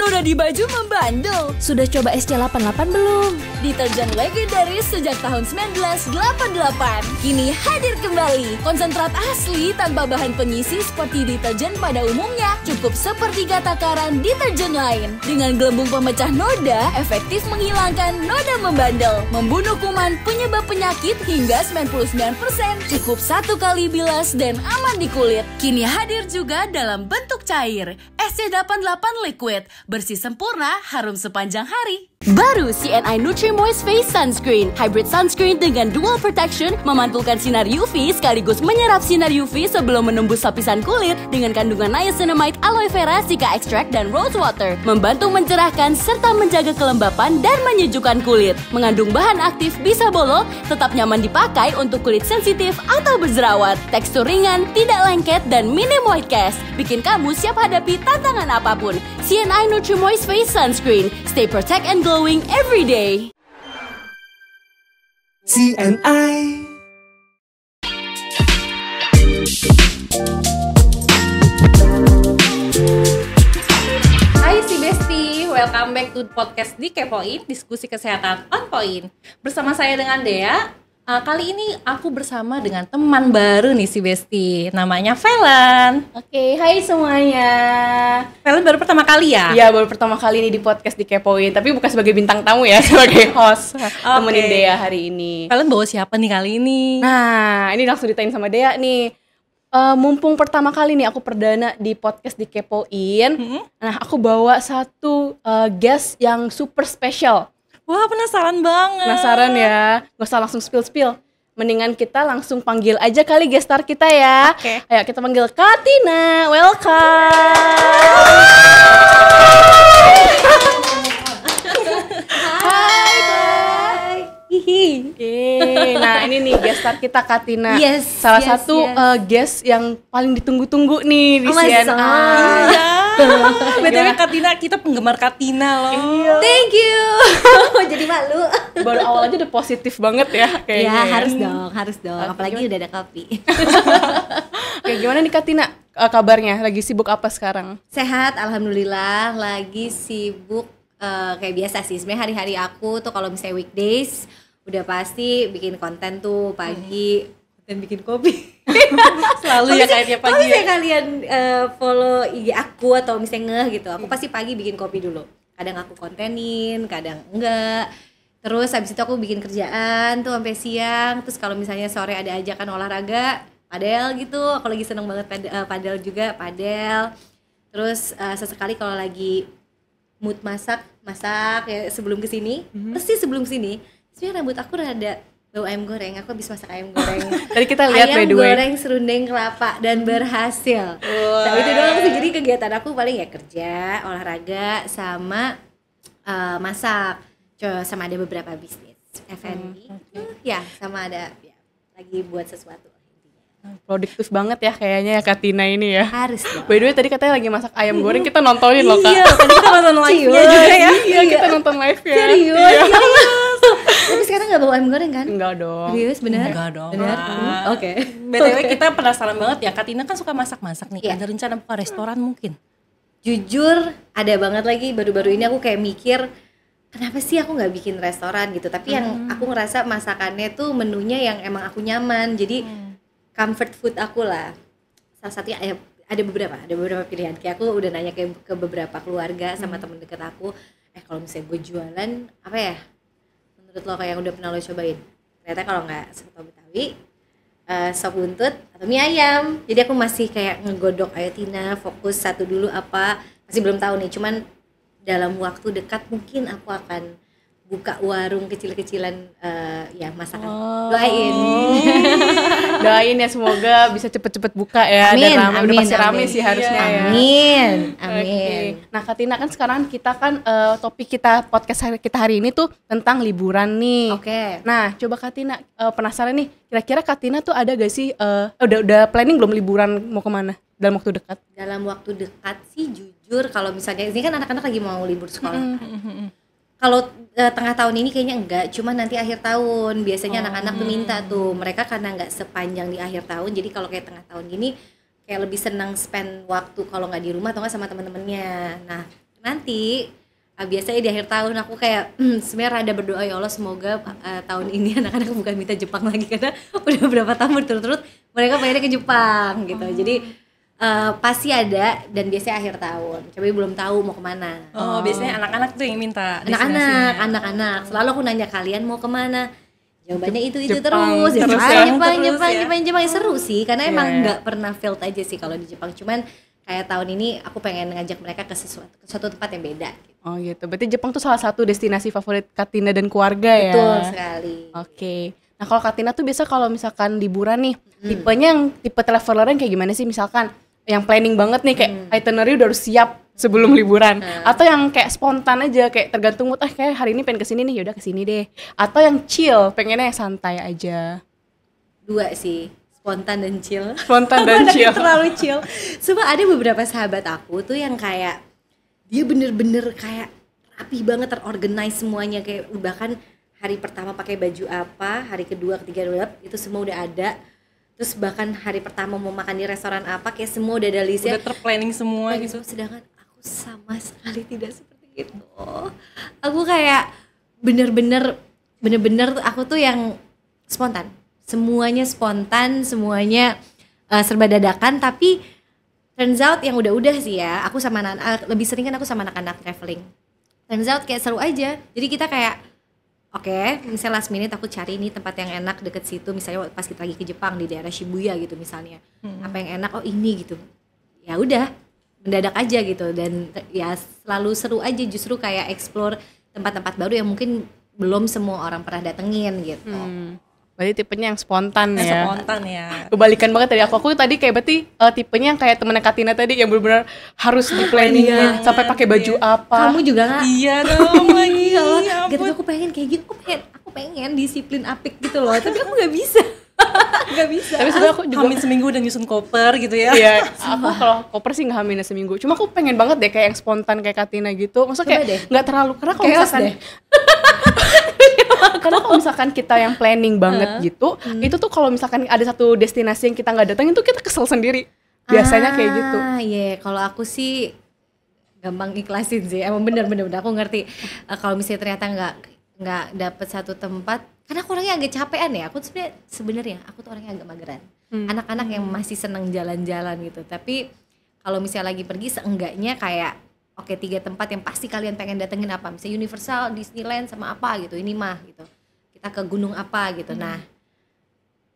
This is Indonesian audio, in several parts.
Noda di baju membandel. Sudah coba SC88 belum? Deterjen legendaris sejak tahun 1988. Kini hadir kembali. Konsentrat asli tanpa bahan pengisi seperti deterjen pada umumnya. Cukup sepertiga takaran deterjen lain. Dengan gelembung pemecah noda, efektif menghilangkan noda membandel. Membunuh kuman penyebab penyakit hingga 99%. Cukup satu kali bilas dan aman di kulit. Kini hadir juga dalam bentuk cair. SC88 Liquid. Bersih sempurna, harum sepanjang hari. Baru CNI Nutri-Moist Face Sunscreen. Hybrid sunscreen dengan dual protection memantulkan sinar UV sekaligus menyerap sinar UV sebelum menembus lapisan kulit dengan kandungan niacinamide, aloe vera, cica extract, dan rose water. Membantu mencerahkan serta menjaga kelembapan dan menyejukkan kulit. Mengandung bahan aktif bisa bolo, tetap nyaman dipakai untuk kulit sensitif atau berjerawat. Tekstur ringan, tidak lengket, dan minim white cast. Bikin kamu siap hadapi tantangan apapun. CNI Nutri-Moist Face Sunscreen. Stay protect and glowing every day. CNI. Hai si Besti, welcome back to podcast Dikepoin, diskusi kesehatan on point. Bersama saya dengan Dea. Kali ini aku bersama dengan teman baru nih si Besti, namanya Valen. Oke, hai semuanya. Valen baru pertama kali ya? Iya, baru pertama kali ini di podcast Dikepoin, tapi bukan sebagai bintang tamu ya, sebagai host. Temenin Dea hari ini. Valen bawa siapa nih kali ini? Nah, ini langsung ditanyain sama Dea nih. Mumpung pertama kali nih aku perdana di podcast Dikepoin. Nah, aku bawa satu guest yang super spesial. Wah, penasaran banget. Penasaran ya? Gak usah langsung spill-spill. Mendingan kita langsung panggil aja kali guest star kita ya. Oke. Ayo kita panggil Katina. Welcome. Hai. Hihi. Oke, nah ini nih guest star kita Katina. Yes, Salah yes, satu yes. Guest yang paling ditunggu-tunggu nih di Oh, CNI. Iya. BTW Katina, kita penggemar Katina loh. Iya. Thank you. Jadi malu. Baru awal aja udah positif banget ya kayaknya. Ya harus dong. Oke, Apalagi gimana? udah ada kopi. Oke, gimana nih Katina kabarnya? Lagi sibuk apa sekarang? Sehat, alhamdulillah. Lagi sibuk kayak biasa sih. Sebenarnya hari-hari aku tuh kalau misalnya weekdays udah pasti bikin konten tuh pagi dan bikin kopi. Selalu ya kayak tiap Kalau pagi. misalnya kalian follow IG aku atau misalnya gitu, aku pasti pagi bikin kopi dulu. Kadang aku kontenin, kadang enggak. Terus habis itu aku bikin kerjaan tuh sampai siang. Terus kalau misalnya sore ada ajakan olahraga, padel gitu. Aku lagi seneng banget padel juga, padel. Terus sesekali kalau lagi mood masak ya sebelum kesini, persis sebelum kesini, sebenarnya rambut aku rada bau ayam goreng. Aku habis masak ayam goreng. Tadi kita lihat by ayam the way. goreng serundeng kelapa dan berhasil. Nah itu doang sih, jadi kegiatan aku paling ya kerja, olahraga, sama masak. Sama ada beberapa bisnis F&B. Ya sama ada ya, lagi buat sesuatu. Produktif banget ya kayaknya ya Katina ini ya. Harus dong. By the way tadi katanya lagi masak ayam goreng, kita nontonin loh Kak. Iya, tadi kita nonton live-nya juga ya. Iya, kita nonton live ya. Serius? Tapi sekarang gak bawa ayam goreng kan? Enggak dong. Serius bener? Enggak dong. Bener? Wah. Oke. BTW kita penasaran banget ya, Katina kan suka masak-masak nih. Iya. Ada rencana buka restoran mungkin? Jujur ada banget lagi baru-baru ini aku kayak mikir kenapa sih aku nggak bikin restoran gitu, tapi yang aku ngerasa masakannya tuh menunya yang emang aku nyaman, jadi comfort food aku lah. Salah satunya ada beberapa pilihan. Kayak aku udah nanya ke beberapa keluarga sama temen deket aku, kalau misalnya gue jualan apa ya menurut lo kayak yang udah pernah lo cobain? Ternyata kalau nggak soto Betawi, sop buntut atau mie ayam. Jadi aku masih kayak ngegodok, ayo Tina fokus satu dulu apa, masih belum tahu nih. Cuman dalam waktu dekat mungkin aku akan buka warung kecil-kecilan ya masakan. Doain. Doain ya semoga bisa cepet-cepet buka ya. Amin, Dan ramai, udah amin, pasti rame amin. sih harusnya ya. Amin. Oke. Nah Katina kan sekarang kita kan topik kita podcast kita hari ini tuh tentang liburan nih. Oke. Nah coba Katina penasaran nih, kira-kira Katina tuh ada gak sih udah planning belum liburan mau kemana dalam waktu dekat? Dalam waktu dekat sih jujur kalau misalnya ini kan anak-anak lagi mau libur sekolah. Kalau tengah tahun ini kayaknya enggak, cuma nanti akhir tahun biasanya anak-anak tuh minta tuh, mereka karena nggak sepanjang di akhir tahun, jadi kalau kayak tengah tahun gini kayak lebih senang spend waktu kalau nggak di rumah atau nggak sama teman-temannya. Nah nanti biasanya di akhir tahun aku kayak sebenarnya rada berdoa, ya Allah semoga tahun ini anak-anak bukan minta Jepang lagi, karena udah beberapa tahun berturut-turut mereka pengennya ke Jepang gitu. Jadi pasti ada, dan biasanya akhir tahun. Tapi belum tahu mau kemana. Biasanya anak-anak tuh yang minta. Anak-anak selalu aku nanya, kalian mau kemana? Jawabannya itu Jepang, terus. Jepang seru sih, karena emang Iya. nggak pernah failed aja sih kalau di Jepang. Cuman kayak tahun ini aku pengen ngajak mereka ke suatu tempat yang beda gitu. Oh gitu. Berarti Jepang tuh salah satu destinasi favorit Katina dan keluarga ya. Betul sekali. Oke. Nah, kalau Katina tuh biasa kalau misalkan liburan nih, tipenya yang tipe traveler yang kayak gimana sih? Misalkan yang planning banget nih, kayak itinerary udah harus siap sebelum liburan, atau yang kayak spontan aja, kayak tergantung mood, kayak hari ini pengen kesini nih, yaudah kesini deh. Atau yang chill, pengennya yang santai aja. Dua sih, spontan dan chill. Spontan dan Anaknya chill. terlalu chill. Cuma ada beberapa sahabat aku tuh yang kayak dia bener-bener kayak rapi banget, terorganize semuanya, kayak bahkan hari pertama pakai baju apa, hari kedua, ketiga, itu semua udah ada. Terus bahkan hari pertama mau makan di restoran apa, kayak semua udah ada listnya. Udah terplanning semua gitu. Sedangkan aku sama sekali tidak seperti itu. Aku kayak bener-bener aku tuh yang spontan. Semuanya spontan, semuanya serba dadakan. Tapi turns out yang udah sih ya, aku sama lebih sering kan aku sama anak-anak traveling. Turns out kayak seru aja. Jadi kita kayak oke, misalnya last minute aku cari nih tempat yang enak deket situ, misalnya pas kita lagi ke Jepang di daerah Shibuya gitu misalnya. Apa yang enak, oh ini gitu. Ya udah, mendadak aja gitu, dan ya selalu seru aja, justru kayak explore tempat-tempat baru yang mungkin belum semua orang pernah datengin gitu. Berarti tipenya yang spontan ya. Spontan ya. Kebalikan banget dari aku tadi kayak berarti tipenya yang kayak temennya Katina tadi yang benar-benar harus di planning sampai pakai baju apa. Kamu juga nggak? Iya dong lagi. Ya gitu, aku pengen kayak gitu, aku pengen disiplin apik gitu loh, tapi aku nggak bisa. Nggak bisa. Tapi sebenarnya aku juga Hamil seminggu dan nyusun koper gitu ya. Iya, aku kalau koper sih nggak hamilnya seminggu. Cuma aku pengen banget deh kayak yang spontan kayak Katina gitu. Maksudnya Coba deh. kayak nggak terlalu, karena kalau Chaos misalkan deh. karena kalau misalkan kita yang planning banget gitu, itu tuh kalau misalkan ada satu destinasi yang kita nggak datengin tuh kita kesel sendiri. Biasanya kayak gitu. Iya, kalau aku sih gampang ikhlasin sih. Emang bener aku ngerti. Kalau misalnya ternyata nggak dapet satu tempat, karena aku orangnya agak capean ya. Aku sebenarnya aku tuh orangnya agak mageran. Anak-anak yang masih seneng jalan-jalan gitu. Tapi kalau misalnya lagi pergi, seenggaknya kayak oke, 3 tempat yang pasti kalian pengen datengin apa, misalnya Universal, Disneyland, sama apa gitu, ini mah gitu, kita ke gunung apa gitu. Nah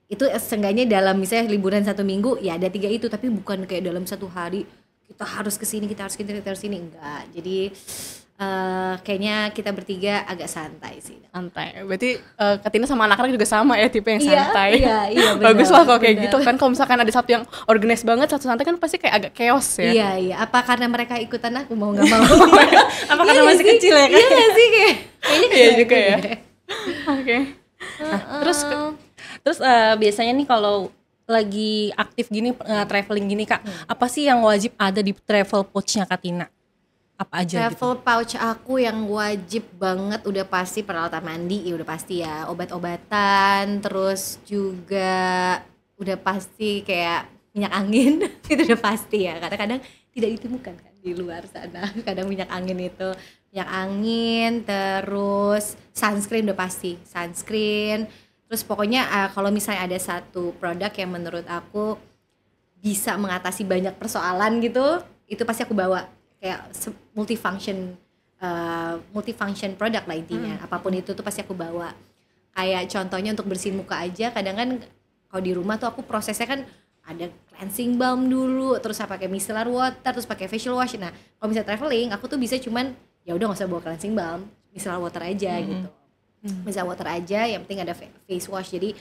itu seenggaknya dalam misalnya liburan 1 minggu ya ada 3 itu, tapi bukan kayak dalam 1 hari kita harus kesini, kita harus kesini, enggak. Jadi kayaknya kita bertiga agak santai sih. Santai. Berarti Katina sama anak-anak juga sama ya, tipe yang santai. Iya, benar. Bagus lah kalau kayak Benar. gitu kan. Kalau misalkan ada satu yang organize banget, satu santai kan pasti kayak agak chaos ya. Iya. Apa karena mereka ikutan aku mau nggak mau? Apa karena masih kecil ya kan? Iya nggak sih kayaknya Iya juga ya. Oke. Nah, Terus biasanya nih kalau lagi aktif gini traveling gini Kak, apa sih yang wajib ada di travel pouch-nya Katina? Apa aja gitu? Travel pouch aku yang wajib banget udah pasti peralatan mandi, ya udah pasti ya, obat-obatan, terus juga udah pasti kayak minyak angin. Itu udah pasti ya, kadang-kadang tidak ditemukan kan di luar sana. Kadang minyak angin itu, minyak angin, terus sunscreen udah pasti, sunscreen. Terus pokoknya kalau misalnya ada satu produk yang menurut aku bisa mengatasi banyak persoalan gitu, itu pasti aku bawa. Kayak multifunction produk lah intinya. Apapun itu tuh pasti aku bawa. Kayak contohnya untuk bersihin muka aja, kadang kan kalau di rumah tuh aku prosesnya kan ada cleansing balm dulu, terus pakai micellar water, terus pakai facial wash. Nah kalau misalnya traveling aku tuh bisa cuman ya udah nggak usah bawa cleansing balm, micellar water aja gitu. Micellar water aja, yang penting ada face wash, jadi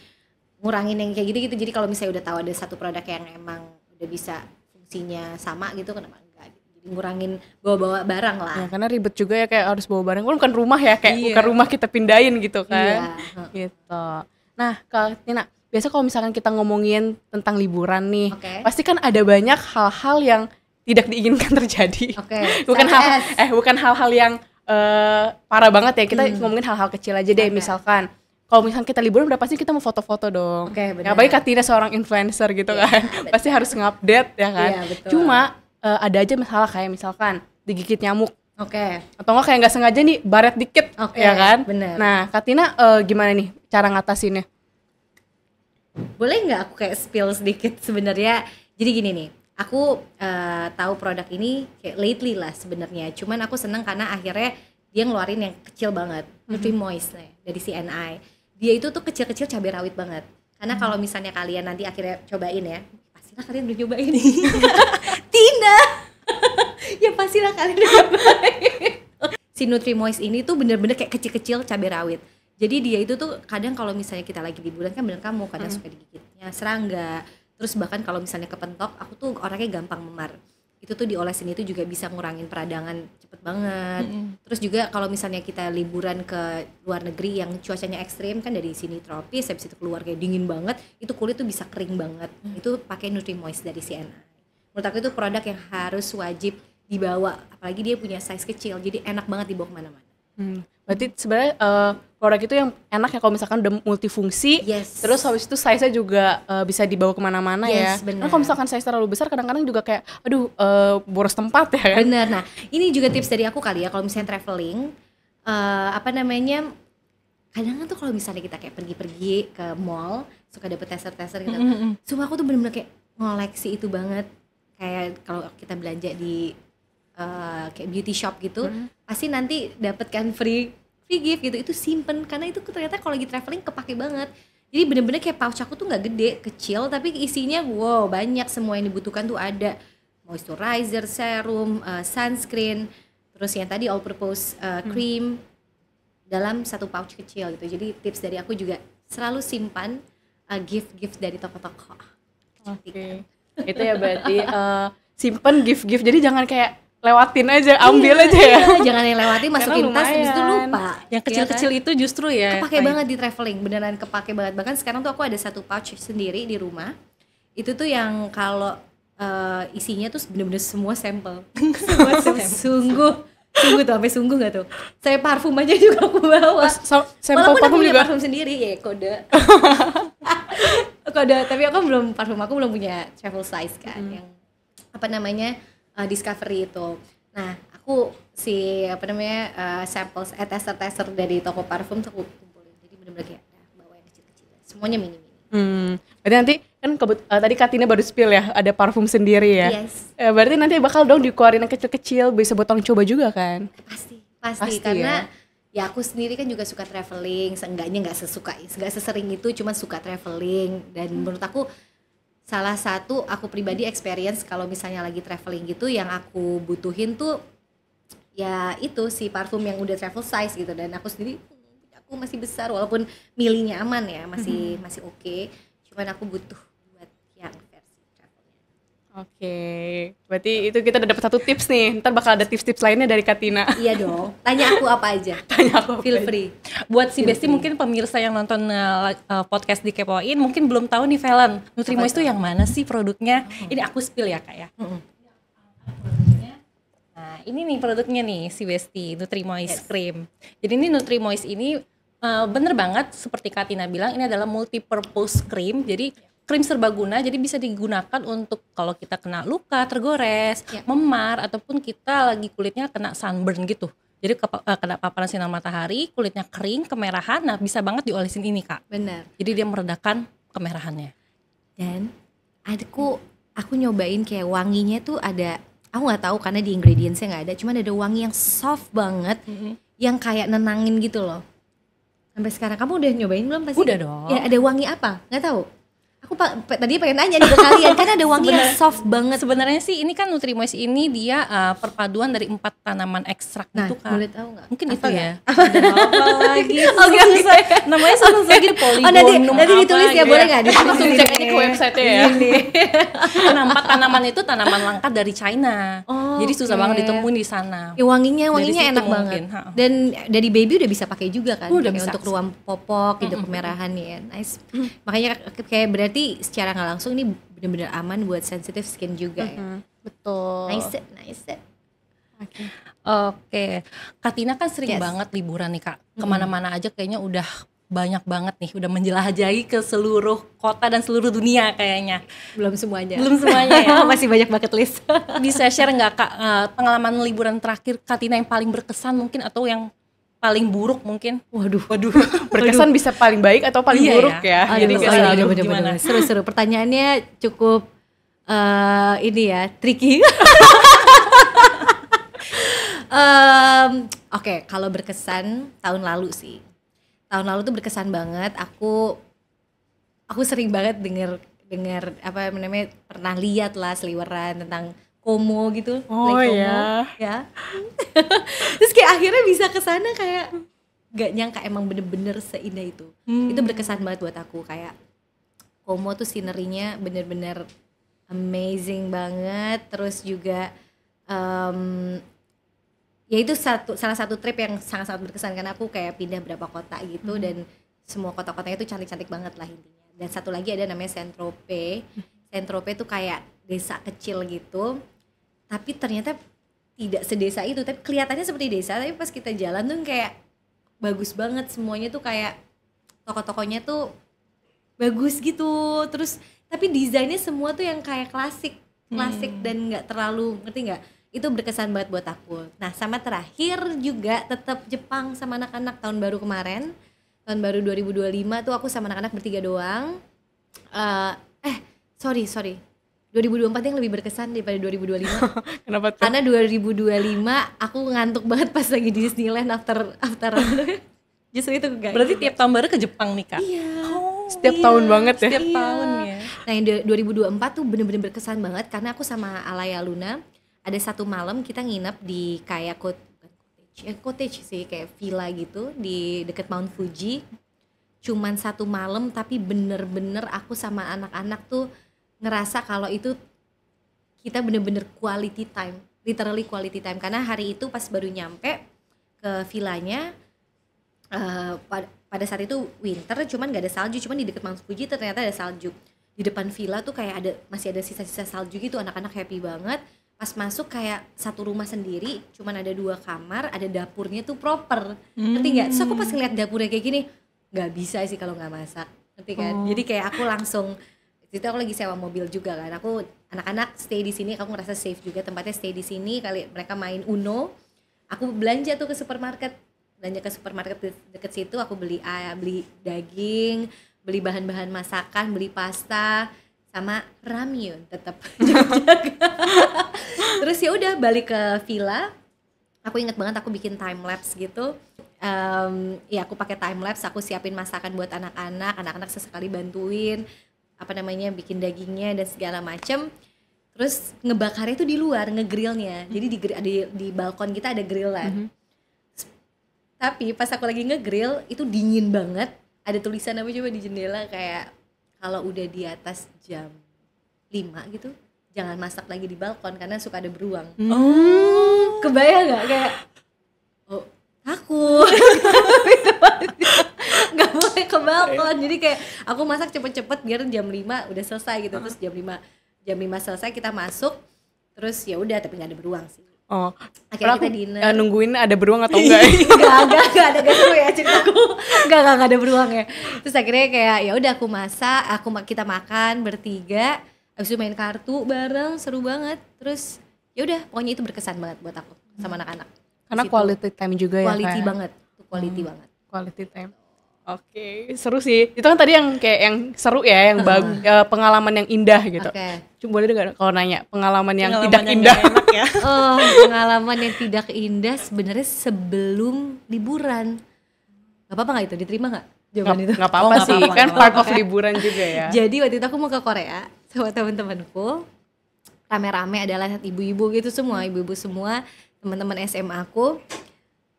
ngurangin yang kayak gitu. Jadi kalau misalnya udah tahu ada satu produk yang emang udah bisa fungsinya sama gitu, kenapa enggak? Jadi ngurangin bawa-bawa barang lah. Ya, karena ribet juga ya kayak harus bawa barang. Kan bukan rumah ya, kayak bukan rumah kita pindahin gitu kan. Gitu. Nah, Kak Tina, biasa kalau misalkan kita ngomongin tentang liburan nih, pasti kan ada banyak hal-hal yang tidak diinginkan terjadi. Bukan hal-hal yang parah banget ya. Kita ngomongin hal-hal kecil aja deh. Misalkan kalau misalkan kita liburan udah pasti kita mau foto-foto dong. Apalagi Katina seorang influencer gitu kan. Pasti harus ngupdate ya kan. Cuma ada aja masalah kayak misalkan digigit nyamuk. Oke. Atau enggak kayak nggak sengaja nih baret dikit, Oke, ya kan? bener. Nah, Kak Tina gimana nih cara ngatasinnya? Boleh nggak aku kayak spill sedikit sebenarnya? Jadi gini nih, aku tahu produk ini kayak lately lah sebenarnya. Cuman aku seneng karena akhirnya dia ngeluarin yang kecil banget, Nutri-Moist nih, dari CNI. Dia itu tuh kecil-kecil cabai rawit banget. Karena kalau misalnya kalian nanti akhirnya cobain ya, pastilah kalian udah nyobain. Tina, ya pastilah kalian udah nyobain. Si Nutri-Moist ini tuh bener-bener kayak kecil-kecil cabai rawit. Jadi dia itu tuh kadang kalau misalnya kita lagi liburan kan bener kamu kadang suka digigitnya serangga. Terus bahkan kalau misalnya kepentok, aku tuh orangnya gampang memar. Itu tuh diolesin itu juga bisa ngurangin peradangan cepet banget. Terus juga kalau misalnya kita liburan ke luar negeri yang cuacanya ekstrim kan dari sini tropis, habis itu keluar kayak dingin banget, itu kulit tuh bisa kering banget. Itu pakai Nutri-Moist dari CNI. Menurut aku itu produk yang harus wajib dibawa, apalagi dia punya size kecil, jadi enak banget dibawa kemana-mana. Berarti sebenarnya produk itu yang enak ya kalau misalkan udah multifungsi. Yes. Terus habis itu size-nya juga bisa dibawa kemana-mana ya. Yes, bener. Karena kalau misalkan size terlalu besar kadang-kadang juga kayak aduh boros tempat ya kan. Bener. Nah, ini juga tips dari aku kali ya kalau misalnya traveling, kadang tuh kalau misalnya kita kayak pergi-pergi ke mall, suka dapet taster-taster gitu. Sumpah aku tuh bener-bener kayak ngoleksi itu banget. Kayak kalau kita belanja di kayak beauty shop gitu, pasti nanti dapet kan free gift gitu. Itu simpen karena itu ternyata kalau lagi traveling kepake banget. Jadi bener-bener kayak pouch aku tuh nggak gede, kecil, tapi isinya wow banyak, semua yang dibutuhkan tuh ada. Moisturizer, serum, sunscreen, terus yang tadi all purpose cream dalam satu pouch kecil gitu. Jadi tips dari aku juga selalu simpan gift-gift dari toko-toko. Oke. Itu ya berarti simpen gift-gift. Jadi jangan kayak lewatin aja, ambil aja ya. Jangan yang lewatin, masukin tas, habis itu lupa. Yang kecil-kecil itu justru ya kepake banget di traveling, beneran kepake banget. Bahkan sekarang tuh aku ada satu pouch sendiri di rumah. Itu tuh yang kalau isinya tuh bener-bener semua sampel. Semua sungguh tuh, sampai sungguh gak tuh. Saya parfum aja juga aku bawa. Sampel Walaupun parfum aku punya juga. parfum sendiri ya, kode. Tapi aku belum punya travel size kan, yang apa namanya Discovery itu. Nah, aku samples tester dari toko parfum tuh aku kumpulin. Jadi bener-bener kayak bawa yang kecil-kecil. Semuanya mini-mini. Berarti nanti kan tadi Katina baru spill ya, ada parfum sendiri ya. Yes. Berarti nanti bakal dong dikeluarin yang kecil-kecil, bisa buat orang coba juga kan? Pasti karena ya aku sendiri kan juga suka traveling, seenggaknya nggak sesering itu, cuma suka traveling. Dan menurut aku salah satu aku pribadi experience kalau misalnya lagi traveling gitu yang aku butuhin tuh ya itu si parfum yang udah travel size gitu. Dan aku sendiri aku masih besar walaupun milinya aman ya, masih oke. Cuman aku butuh buat yang versi travelnya. Oke, berarti itu kita udah dapat satu tips nih. Ntar bakal ada tips-tips lainnya dari Katina. Iya dong, tanya aku apa aja. Feel free. Buat si Besti mungkin pemirsa yang nonton podcast di Kepoin mungkin belum tahu nih Valen, Nutri-Moist itu yang mana sih produknya? Ini aku spill ya Kak ya. Nah ini nih produknya nih si Besti, Nutri-Moist Cream. Jadi ini Nutri-Moist ini bener banget seperti Katina bilang, ini adalah multi-purpose cream. Jadi krim serbaguna, jadi bisa digunakan untuk kalau kita kena luka, tergores, memar, ataupun kita lagi kulitnya kena sunburn gitu. Jadi kena paparan sinar matahari, kulitnya kering, kemerahan, nah bisa banget diolesin ini Kak. Benar. Jadi dia meredakan kemerahannya. Dan aku nyobain kayak wanginya tuh ada, aku nggak tahu karena di ingredientsnya nggak ada, cuman ada wangi yang soft banget, yang kayak nenangin gitu loh. Sampai sekarang kamu udah nyobain belum pasti? Udah dong. Ya ada wangi apa? Nggak tahu. Aku tadi pengen nanya nih ke kalian, kan ada wangi yang soft banget. Sebenarnya sih ini kan Nutri-Moist ini dia perpaduan dari 4 tanaman ekstrak Nah, gitu Kak. boleh tahu nggak? Mungkin apa itu ya? ya. Ada apa lagi? Susah. Namanya susah lagi polygonum. Nanti ditulis ya, gitu boleh nggak? Langsung cek aja ke website-nya ya. Karena 4 tanaman itu tanaman langka dari China. Oh, jadi susah banget ditemuin di sana. Ya, wanginya Dari situ enak mungkin, banget. Dan dari baby udah bisa pakai juga kan? Udah Kayak bisa. untuk ruam popok gitu, kemerahan ya. Nice. Makanya kayak berarti secara nggak langsung ini benar-benar aman buat sensitive skin juga ya. Betul. Nice. Oke, Katina kan sering Yes. banget liburan nih Kak. Kemana-mana aja kayaknya udah banyak banget nih, udah menjelajahi ke seluruh kota dan seluruh dunia kayaknya. Belum semuanya ya. Masih banyak bucket list. Bisa share nggak Kak pengalaman liburan terakhir Kak Tina yang paling berkesan mungkin, atau yang paling buruk mungkin? Waduh. Berkesan bisa paling baik atau paling buruk ya. Jadi bener-bener seru-seru. Pertanyaannya cukup ini ya, tricky. Oke, kalau berkesan tahun lalu sih. Tahun lalu tuh berkesan banget. Aku sering banget dengar apa namanya, pernah lihat lah seliweran tentang FOMO gitu. Oh like FOMO, ya. Terus kayak akhirnya bisa kesana, kayak gak nyangka emang bener-bener seindah itu. Itu berkesan banget buat aku. Kayak FOMO tuh sinerinya bener-bener amazing banget. Terus juga ya itu salah satu trip yang sangat-sangat berkesan, karena aku kayak pindah berapa kota gitu, dan semua kota-kotanya itu cantik-cantik banget lah intinya. Dan satu lagi ada namanya Saint-Tropez. Saint-Tropez tuh kayak desa kecil gitu, tapi ternyata tidak sedesa itu, tapi kelihatannya seperti desa, tapi pas kita jalan tuh kayak bagus banget semuanya tuh, kayak toko-tokonya tuh bagus gitu. Terus tapi desainnya semua tuh yang kayak klasik dan nggak terlalu, ngerti nggak? Itu berkesan banget buat aku. Nah, sama terakhir juga tetap Jepang sama anak-anak tahun baru kemarin. Tahun baru 2025 tuh aku sama anak-anak bertiga doang. Sorry. 2024 yang lebih berkesan daripada 2025. Kenapa tuh? Karena 2025 aku ngantuk banget pas lagi di Disneyland after justru itu guys. Berarti tiap tahun baru ke Jepang nih Kak? Iya. Setiap tahun banget ya? Setiap tahun ya. Nah, yang 2024 tuh bener-bener berkesan banget, karena aku sama Alaya Luna ada satu malam kita nginep di kayak cottage sih, kayak villa gitu di deket Mount Fuji. Cuman satu malam, tapi bener-bener aku sama anak-anak tuh ngerasa kalau itu kita bener-bener quality time, literally quality time. Karena hari itu pas baru nyampe ke villanya, pada saat itu winter, cuman gak ada salju, cuman di deket Mount Fuji ternyata ada salju. Di depan villa tuh kayak masih ada sisa-sisa salju gitu, anak-anak happy banget. Pas masuk kayak satu rumah sendiri, cuman ada 2 kamar, ada dapurnya tuh proper, ngerti nggak? Terus aku pas ngeliat dapurnya kayak gini, nggak bisa sih kalau nggak masak, ngerti kan? Jadi kayak aku langsung, itu aku lagi sewa mobil juga kan, aku anak-anak stay di sini, aku ngerasa safe juga, tempatnya stay di sini, kali mereka main Uno, aku belanja tuh ke supermarket deket situ, aku beli daging, beli bahan-bahan masakan, beli pasta, sama ramyun tetap. Terus ya udah balik ke villa. Aku inget banget aku bikin time lapse gitu. Ya aku pakai time lapse, aku siapin masakan buat anak-anak sesekali bantuin bikin dagingnya dan segala macem. Terus ngebakarnya tuh di luar, ngegrillnya. Jadi di balkon kita ada grillan. Tapi pas aku lagi ngegrill itu dingin banget. Ada tulisan apa coba di jendela, kayak kalau udah di atas jam 5 gitu, jangan masak lagi di balkon karena suka ada beruang. Kebayang gak? Kayak takut. Gak boleh ke balkon. Jadi kayak aku masak cepet-cepet biar jam 5 udah selesai gitu. Terus jam 5 selesai kita masuk. Terus ya udah, tapi gak ada beruang sih. Akhirnya kita dinner. Nungguin ada beruang atau enggak? Gak ada, gak seru ya ceritaku. Gak ada beruang ya. Terus akhirnya kayak ya udah aku masak, kita makan bertiga, habis itu main kartu bareng, seru banget. Terus ya udah, pokoknya itu berkesan banget buat aku sama anak-anak. Karena quality time juga ya. Quality banget, quality banget. Quality time. Oke, seru sih. Itu kan tadi yang kayak yang seru ya, yang pengalaman yang indah gitu. Cuma boleh nggak kalau nanya pengalaman yang tidak indah? Enak ya. Pengalaman yang tidak indah sebenarnya sebelum liburan. Gak apa-apa nggak itu? Diterima nggak jawaban itu? Nggak apa-apa sih, kan part of liburan juga ya. Jadi waktu itu aku mau ke Korea sama teman-temanku. Rame-rame adalah ibu-ibu gitu semua, teman-teman SMA aku.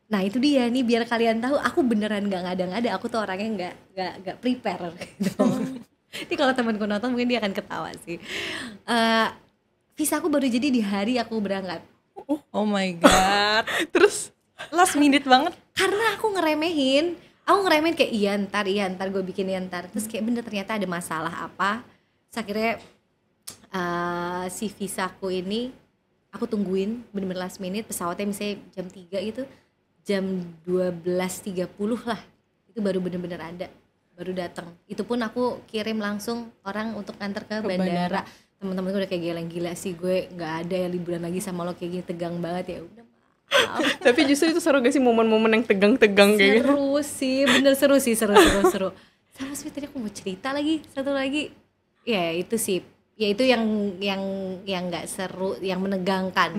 Nah itu dia nih, biar kalian tahu aku beneran gak ngada-ngada, aku tuh orangnya gak prepare gitu. Ini kalau temanku nonton mungkin dia akan ketawa sih. Visa aku baru jadi di hari aku berangkat. Oh my god. Terus last minute banget. Karena aku ngeremehin kayak iya ntar gue bikin ntar. Terus kayak bener ternyata ada masalah apa. Terus akhirnya si visaku ini aku tungguin bener-bener last minute, pesawatnya misalnya jam 3 gitu. Jam 12.30 lah itu itu baru bener-bener ada, baru datang. Itu pun aku kirim langsung orang untuk nganter ke bandara. Teman-teman udah kayak gila sih, gue nggak ada ya liburan lagi sama lo kayak gini, tegang banget ya udah. Tapi justru itu seru gak sih momen-momen yang tegang-tegang kayak gitu? Seru sih, bener seru sih, seru. Sama sih tadi aku mau cerita lagi, satu lagi. Ya itu sih, ya itu yang nggak seru, yang menegangkan.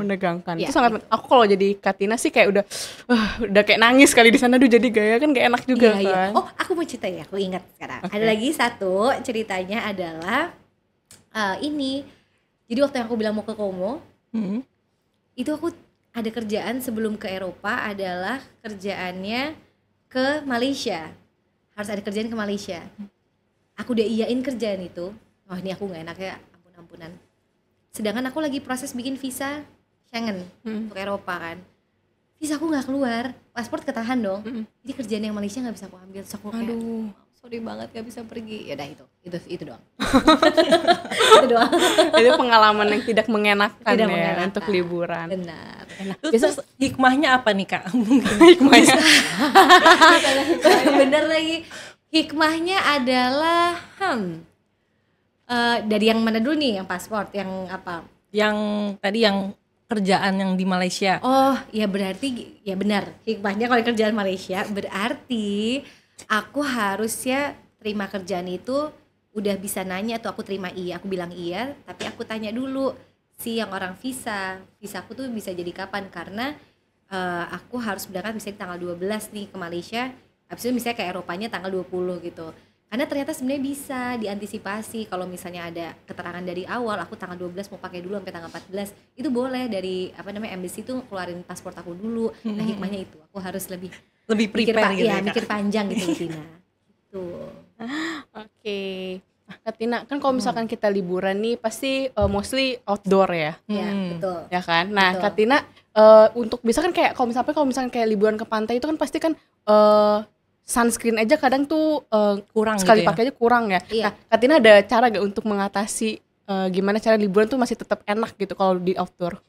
Ya, itu sangat. Aku kalau jadi Katina sih kayak udah kayak nangis kali di sana. Aduh, jadi gaya kan gak enak juga kan. Iya. Oh, aku mau cerita ya, aku ingat sekarang. Okay. Ada lagi satu ceritanya adalah ini. Jadi waktu yang aku bilang mau ke Como, itu aku ada kerjaan sebelum ke Eropa, adalah kerjaannya ke Malaysia. Harus ada kerjaan ke Malaysia. Aku udah iyain kerjaan itu. Oh, ini aku nggak enak ya, ampunan. Sedangkan aku lagi proses bikin visa Schengen untuk Eropa kan. Visa aku nggak keluar, paspor ketahan dong. Jadi kerjaan yang Malaysia nggak bisa aku ambil. Terus aku kayak, sorry banget nggak bisa pergi. Ya udah itu doang. Itu doang. Itu pengalaman yang tidak mengenakan untuk liburan. Benar. Terus hikmahnya apa nih Kak? Hikmahnya. Bener lagi. Hikmahnya adalah dari yang mana dulu nih, yang paspor, yang apa? Yang tadi yang kerjaan yang di Malaysia. Oh, ya berarti ya benar. Hikmahnya kalau kerjaan Malaysia berarti aku harusnya terima kerjaan itu udah bisa nanya tuh, aku terima iya, aku bilang iya, tapi aku tanya dulu si yang orang visaku tuh bisa jadi kapan, karena aku harus berangkat misalnya tanggal 12 nih ke Malaysia, habis itu misalnya ke Eropanya tanggal 20 gitu. Karena ternyata sebenarnya bisa diantisipasi kalau misalnya ada keterangan dari awal, aku tanggal 12 mau pakai dulu sampai tanggal 14, itu boleh dari embassy itu keluarin paspor aku dulu. Nah, hikmahnya itu aku harus lebih prepare gitu ya, mikir panjang gitu Tina. Gitu. Oke. Nah, Tina, kan kalau misalkan kita liburan nih pasti mostly outdoor ya. Iya, betul. Ya kan? Nah, betul. Katina untuk bisa kan kayak kalau misalkan kayak liburan ke pantai itu kan pasti kan sunscreen aja kadang tuh kurang sekali gitu ya? pakai aja kurang ya. Iya. Nah, Katina ada cara gak untuk mengatasi gimana cara liburan tuh masih tetap enak gitu kalau di outdoor?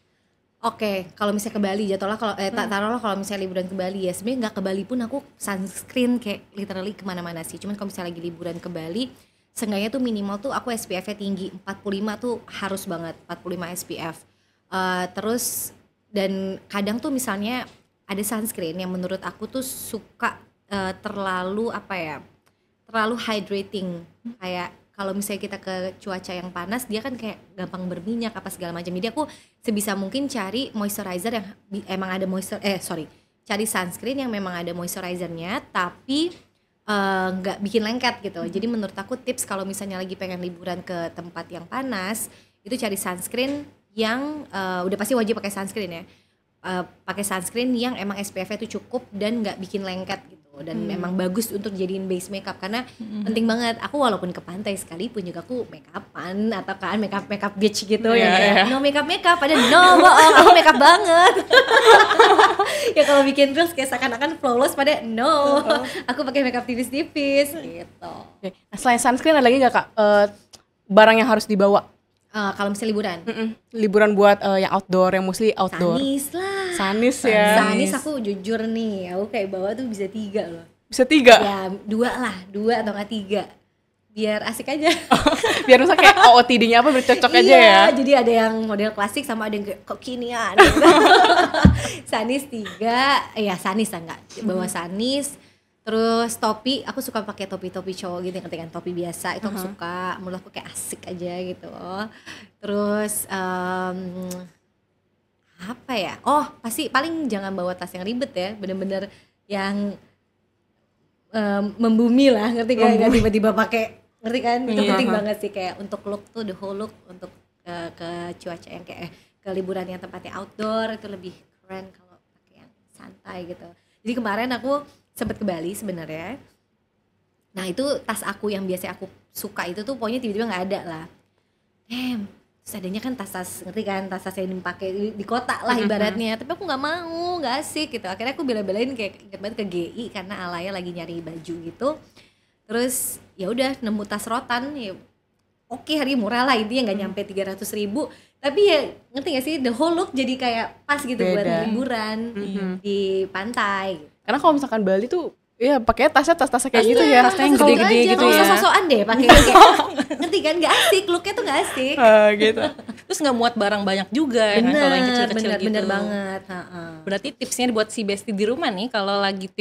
Oke, kalau misalnya ke Bali, taruhlah kalau misalnya liburan ke Bali ya, sebenarnya nggak ke Bali pun aku sunscreen kayak literally kemana-mana sih. Cuman kalau misalnya lagi liburan ke Bali, seenggaknya tuh minimal tuh aku SPF-nya tinggi, 45 tuh harus banget, 45 SPF. Terus dan kadang tuh misalnya ada sunscreen yang menurut aku tuh suka terlalu hydrating, kayak kalau misalnya kita ke cuaca yang panas dia kan kayak gampang berminyak apa segala macam. Jadi aku sebisa mungkin cari moisturizer yang emang ada cari sunscreen yang memang ada moisturizernya tapi nggak bikin lengket gitu. Jadi menurut aku tips kalau misalnya lagi pengen liburan ke tempat yang panas itu cari sunscreen yang udah pasti wajib pakai sunscreen ya. Pakai sunscreen yang emang SPF-nya itu cukup dan nggak bikin lengket gitu, dan memang bagus untuk jadiin base makeup karena penting banget. Aku walaupun ke pantai sekalipun juga aku makeupan atau kan makeup beach gitu ya, no makeup padahal bohong, aku makeup banget. Ya kalau bikin reels kayak seakan-akan flawless padahal aku pakai makeup tipis-tipis gitu. Nah, selain sunscreen ada lagi nggak Kak barang yang harus dibawa? Kalau misalnya liburan buat yang outdoor, yang mostly outdoor. Sanis lah. Sanis ya. Sanis aku jujur nih, aku kayak bawa tuh bisa 3 loh. Bisa 3? Ya 2 atau nggak 3. Biar asik aja. Biar misalnya kayak OOTD-nya apa bercocok aja ya. Iya, jadi ada yang model klasik sama ada yang kayak kekinian gitu. Sanis 3, sanis lah enggak. Bawa sanis. Terus topi, aku suka pakai topi-topi cowok gitu, ngerti kan, topi biasa itu aku suka, menurut aku kayak asik aja gitu. Terus apa ya? Oh, pasti paling jangan bawa tas yang ribet ya, bener-bener yang membumi lah, ngerti kan? Gak tiba-tiba pakai, ngerti kan? Itu penting banget sih, kayak untuk look tuh, the whole look, untuk ke cuaca yang kayak ke liburan yang tempatnya outdoor itu lebih keren kalau pakai yang santai gitu. Jadi kemarin aku sempet ke Bali sebenarnya. Nah itu tas aku yang biasa aku suka itu tuh pokoknya tiba-tiba nggak ada lah. Terus adanya kan tas-tas, ngerti kan, tas-tas yang dipakai di kota lah ibaratnya. Tapi aku nggak mau, nggak asik gitu. Akhirnya aku bela-belain kayak inget banget ke GI karena Alaya lagi nyari baju gitu. Terus ya udah nemu tas rotan ya. Oke, harga murah lah, intinya nggak nyampe 300.000. Tapi ya ngerti gak sih, the whole look jadi kayak pas gitu buat liburan di pantai. Karena kalau misalkan Bali tuh Iya, pakai tas kayak gitu ya. Tasnya yang gede-gede gitu ya. Sosokan deh pakai kayak ngerti kan, nggak asik, looknya tuh nggak asik. Gitu. Terus nggak muat barang banyak juga kan kalau yang kecil-kecil gitu. Bener banget. Berarti tipsnya buat si Besti di rumah nih, kalau lagi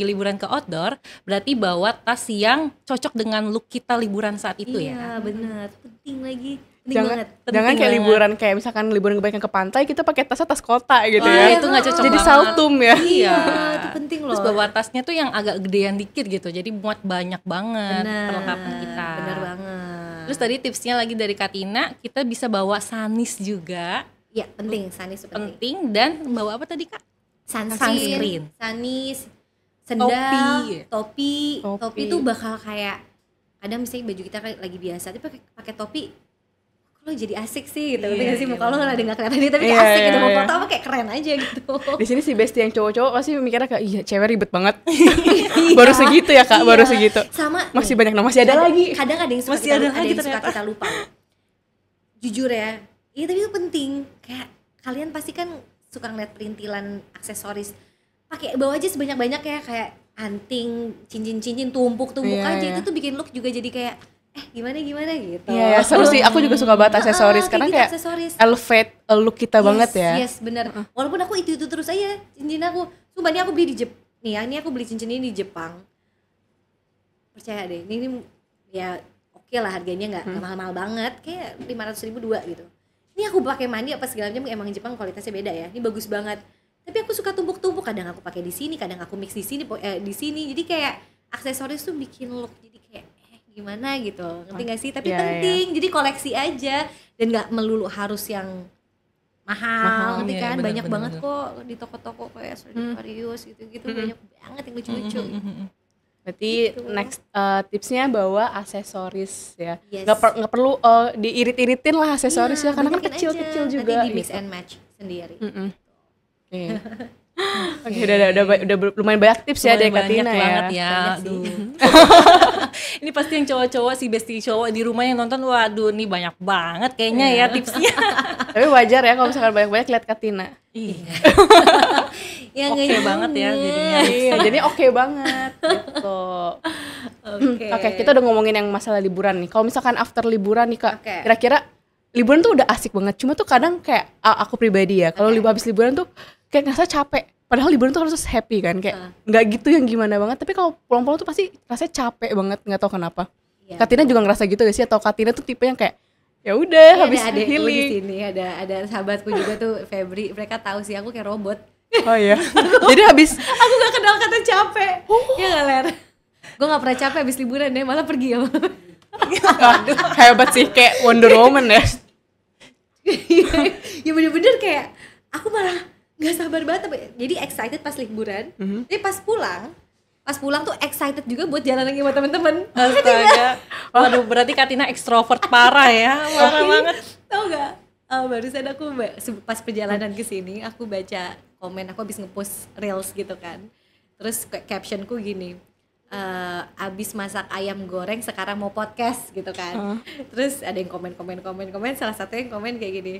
liburan ke outdoor, berarti bawa tas yang cocok dengan look kita liburan saat itu Iya, ya. bener, penting lagi. Jangan kayak liburan kayak misalkan liburan kebanyakan ke pantai kita pakai tas kota gitu ya. Itu nggak cocok Jadi banget. saltum ya. Iya, itu penting loh. Terus bawa tasnya tuh yang agak gedean dikit gitu, jadi muat banyak banget perlengkapan kita. Bener banget. Terus tadi tipsnya lagi dari Katina, kita bisa bawa sanis juga. Iya, penting, sanis itu penting. Penting, dan bawa apa tadi Kak? Sunscreen, sanis, sendal, topi itu bakal kayak kadang misalnya baju kita lagi biasa tapi pakai topi lo jadi asik sih gitu, ngerti gak sih, muka lo rada nggak kelihatan nih tapi kayak asik gitu, mau foto apa kayak keren aja gitu. Di sini si Besti yang cowok-cowok pasti mikirnya kayak iya cewek ribet banget. Baru segitu ya Kak, baru segitu. Sama masih banyak masih ada lagi. Kadang ada yang suka kita lupa. Jujur ya, iya tapi itu penting. Kayak kalian pasti kan suka ngeliat perintilan aksesoris. Pakai bawa aja sebanyak-banyak ya, kayak anting, cincin-cincin tumpuk aja. Itu tuh bikin look juga jadi kayak gimana gitu. Iya, seru sih. Aku juga suka banget aksesoris karena kayak elevate look kita banget ya. Yes, benar. Walaupun aku itu terus aja cincin aku. Sumpah ini aku beli ini aku beli cincin ini di Jepang. Percaya deh, ini ya oke lah harganya nggak mahal-mahal banget, kayak 500.000 dua gitu. Ini aku pakai mandi apa segala macam, emang Jepang kualitasnya beda ya. Ini bagus banget. Tapi aku suka tumpuk-tumpuk, kadang aku pakai di sini, kadang aku mix di sini, di sini. Jadi kayak aksesoris tuh bikin look jadi kayak gimana gitu, ngerti gak sih? Tapi penting, jadi koleksi aja dan nggak melulu harus yang mahal, ngerti kan? Banyak banget kok di toko-toko kayak Stradivarius gitu-gitu, banyak banget yang lucu-lucu. Berarti next tipsnya bawa aksesoris ya. Yes. Nggak perlu diirit-iritin lah aksesoris ya, karena kan kecil-kecil juga. Nanti di mix and match sendiri. Oke, udah lumayan banyak tips ya dari Katina ya. Banget ya. Aduh. Ini pasti yang cowok-cowok, si Besti cowok di rumah yang nonton, waduh nih banyak banget kayaknya ya tipsnya. Tapi wajar ya kalau misalkan banyak-banyak lihat Katina. Iya. Yang oke banget ya jadinya. Iya, jadi oke banget gitu. Oke, kita udah ngomongin yang masalah liburan nih. Kalau misalkan after liburan nih Kak, kira-kira liburan tuh udah asik banget. Cuma tuh kadang kayak aku pribadi ya, kalau habis liburan tuh kayak ngerasa capek. Padahal liburan tuh harus happy kan, kayak nggak gitu yang gimana banget. Tapi kalau pulang-pulang tuh pasti rasanya capek banget, nggak tahu kenapa. Katina juga ngerasa gitu gak sih? Atau Katina tuh tipe yang kayak ya udah habis ada healing. Di sini ada sahabatku juga tuh Febri, mereka tahu sih aku kayak robot. Oh iya. Jadi habis aku gak kenal kata capek. Ya gak Ler? Gue gak pernah capek habis liburan deh, malah pergi ya. Hebat sih, kayak Wonder Woman ya. Ya bener-bener kayak aku malah gak sabar banget. Jadi excited pas liburan. Tapi pas pulang tuh excited juga buat jalan lagi sama temen-temen. Astaga. Waduh, berarti Katina ekstrovert parah ya. Parah banget. Tau gak? Barusan aku pas perjalanan ke sini aku baca komen, aku habis ngepost reels gitu kan. Terus captionku gini, abis masak ayam goreng sekarang mau podcast gitu kan. Terus ada yang komen, salah satu yang komen kayak gini,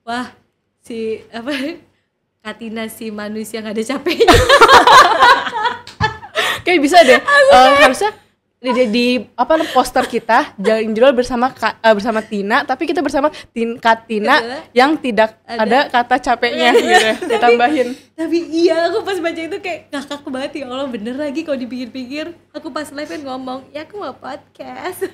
wah si Katina si manusia gak ada capeknya. Kayak bisa deh, harusnya di poster kita jual bersama Tina, tapi kita bersama Katina yang tidak ada kata capeknya gitu, ditambahin. Tapi iya, aku pas baca itu kayak ngakak banget, ya Allah, bener lagi kalau dipikir-pikir. Aku pas live kan ngomong, ya aku mau podcast.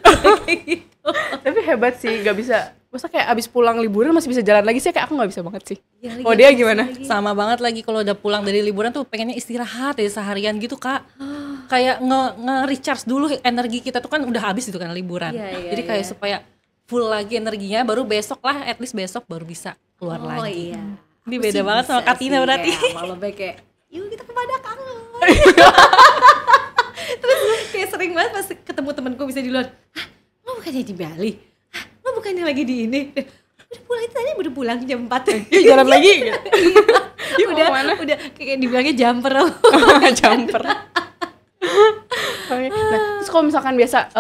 Kayak gitu. Tapi hebat sih, gak bisa. Masa kayak abis pulang liburan masih bisa jalan lagi sih, kayak aku gak bisa banget sih. Ya, oh dia gimana? Sama banget lagi kalau udah pulang dari liburan tuh pengennya istirahat ya seharian gitu Kak. Kayak nge-recharge dulu energi kita tuh kan udah habis itu kan liburan. Jadi kayak supaya full lagi energinya, baru besok lah, at least besok baru bisa keluar lagi. Iya. Ini beda banget sama Katina berarti. Malah kayak, yuk kita ke Padang. Terus kayak sering banget pas ketemu temanku bisa di luar, hah lo bukannya di Bali? Hah lo bukannya lagi di ini? Udah pulang, itu tadi udah pulang jam 4. Yuk jalan lagi. Yuk udah kayak dibilangnya jumper. Jumper. Okay. Nah, terus kalau misalkan biasa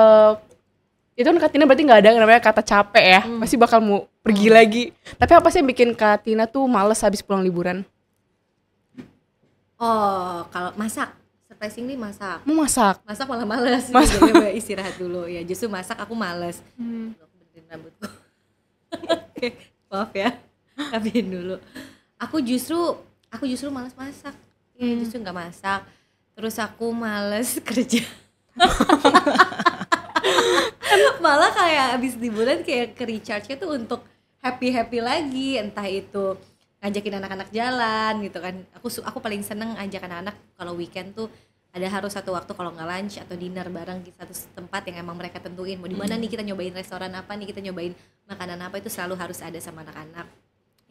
itu kan Katina berarti nggak ada namanya kata capek ya, pasti bakal mau pergi lagi. Tapi apa sih yang bikin Katina tuh males habis pulang liburan? Oh, kalau masak surprisingly masak. Mau masak? Masak malah males. Jadi istirahat dulu ya. Justru masak aku males. Aku benerin rambutku. Oke, maaf ya. Rapiin dulu. Aku justru malas masak. Ya, justru nggak masak. Terus aku males kerja. Malah kayak abis liburan kayak ke recharge-nya tuh untuk happy lagi, entah itu ngajakin anak-anak jalan gitu kan. Aku paling seneng ajak anak-anak kalau weekend tuh ada harus satu waktu kalau nggak lunch atau dinner bareng di satu tempat yang emang mereka tentuin mau di mana nih, kita nyobain restoran apa nih, kita nyobain makanan apa, itu selalu harus ada sama anak-anak.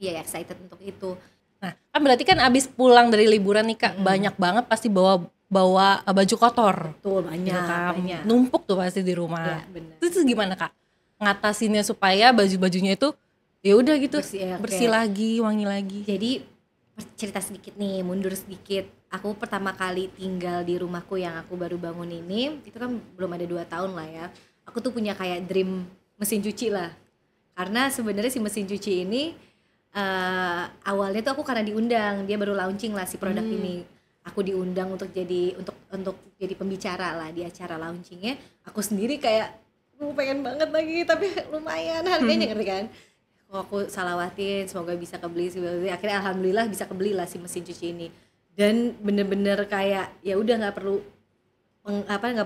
Iya, excited untuk itu. Nah, kan berarti kan abis pulang dari liburan nih Kak, banyak banget pasti bawa baju kotor. Betul, banyak, gitu kan. banyak. Numpuk tuh pasti di rumah. Iya, benar. Terus gimana Kak? Ngatasinnya supaya baju-bajunya itu ya udah gitu bersih lagi, wangi lagi. Jadi cerita sedikit nih, mundur sedikit. Aku pertama kali tinggal di rumahku yang aku baru bangun ini, itu kan belum ada 2 tahun lah ya. Aku tuh punya kayak dream mesin cuci lah. Karena sebenarnya si mesin cuci ini awalnya tuh aku karena diundang, dia baru launching lah si produk ini. Aku diundang untuk jadi pembicara lah di acara launchingnya. Aku sendiri kayak pengen banget lagi, tapi lumayan harganya, ngerti kan? Aku salawatin semoga bisa kebeli. Akhirnya alhamdulillah bisa kebeli lah si mesin cuci ini. Dan bener-bener kayak ya udah nggak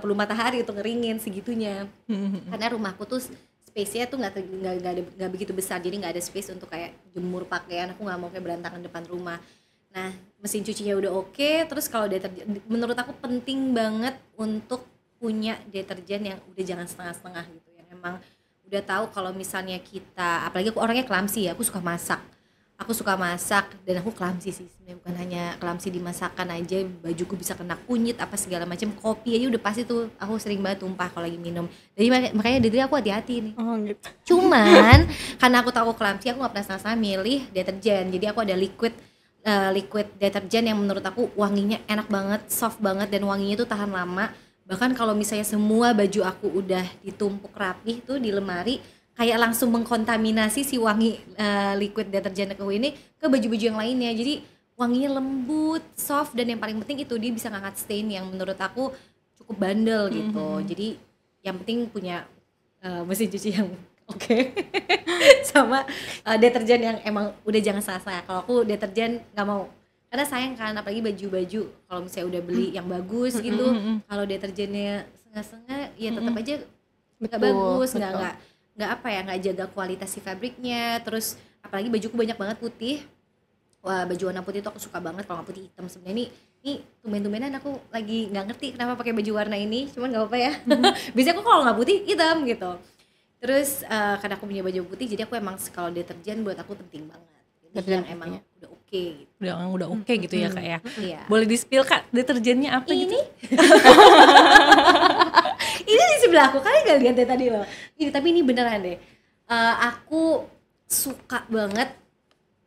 perlu matahari untuk ngeringin segitunya. Karena rumahku tuh space-nya tuh nggak begitu besar, jadi nggak ada space untuk kayak jemur pakaian. Aku nggak mau kayak berantakan depan rumah. Nah, mesin cucinya udah oke. Terus kalau deterjen, menurut aku penting banget untuk punya deterjen yang udah jangan setengah-setengah gitu, yang emang udah tahu kalau misalnya kita, apalagi aku orangnya clumsy ya, aku suka masak dan aku clumsy sih sebenarnya, bukan hanya clumsy di masakan aja, bajuku bisa kena kunyit apa segala macam, kopi aja udah pasti tuh aku sering banget tumpah kalau lagi minum. Jadi makanya dari aku hati-hati nih. Oh gitu. Cuman karena aku tahu aku clumsy, aku nggak pernah salah-salah milih deterjen. Jadi aku ada liquid deterjen yang menurut aku wanginya enak banget, soft banget, dan wanginya tuh tahan lama. Bahkan kalau misalnya semua baju aku udah ditumpuk rapih tuh di lemari, kayak langsung mengkontaminasi si wangi liquid deterjen aku ini ke baju-baju yang lainnya. Jadi wanginya lembut, soft, dan yang paling penting itu dia bisa ngangkat stain yang menurut aku cukup bandel gitu. Jadi yang penting punya mesin cuci yang oke. Sama deterjen yang emang udah jangan salah-salah. Kalau aku deterjen nggak mau, karena sayang kan, apalagi baju-baju kalau misalnya udah beli yang bagus gitu, kalau deterjennya setengah-setengah ya tetap aja nggak bagus, nggak jaga kualitas si fabriknya. Terus apalagi bajuku banyak banget putih. Wah, baju warna putih itu aku suka banget, kalau nggak putih hitam. Sebenarnya ini tumben-tumbenan aku lagi nggak ngerti kenapa pakai baju warna ini, cuman nggak apa-apa ya. Biasanya aku kalau nggak putih hitam gitu. Terus karena aku punya baju putih, jadi aku emang kalau deterjen buat aku penting banget. Jadi yang emang udah oke gitu. Udah oke gitu ya Kak ya. Iya. Boleh di-spill Kak deterjennya apa gitu? Ini di sebelah aku, kalian gak lihat deh tadi loh. Ini tapi ini beneran deh. Aku suka banget